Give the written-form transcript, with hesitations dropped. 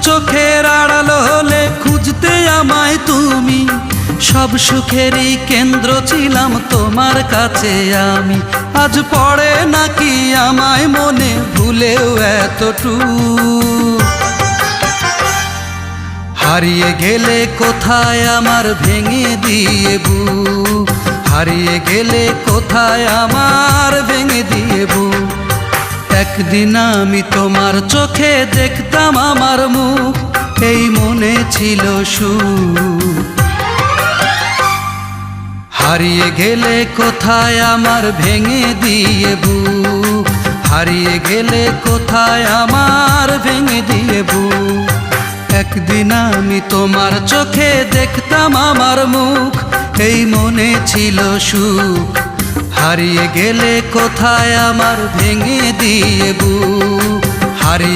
চোখের আড়াল হলে খুঁজতে আমায় তুমি, সব সুখেরই কেন্দ্র ছিলাম তোমার কাছে আমি। আজ পড়ে নাকি আমায় মনে ভুলেও এতটুকু, হারিয়ে গেলে কোথায় আমার ভেঙে দিয়ে বুক, হারিয়ে গেলে কোথায় আমার ভেঙে দিয়ে বুক। একদিন আমি তোমার চোখে দেখতাম আমার মুখ, এই মনে ছিল সুখ। হারিয়ে গেলে কোথায় আমার ভেঙে দিয়ে বুক, হারিয়ে গেলে কোথায় আমার ভেঙে দিয়ে বুক। একদিন আমি তোমার চোখে দেখতাম আমার মুখ, এই মনে ছিল সুখ। হারিয়ে গেলে কোথায় আমার ভেঙে দিয়ে বুক, হারিয়ে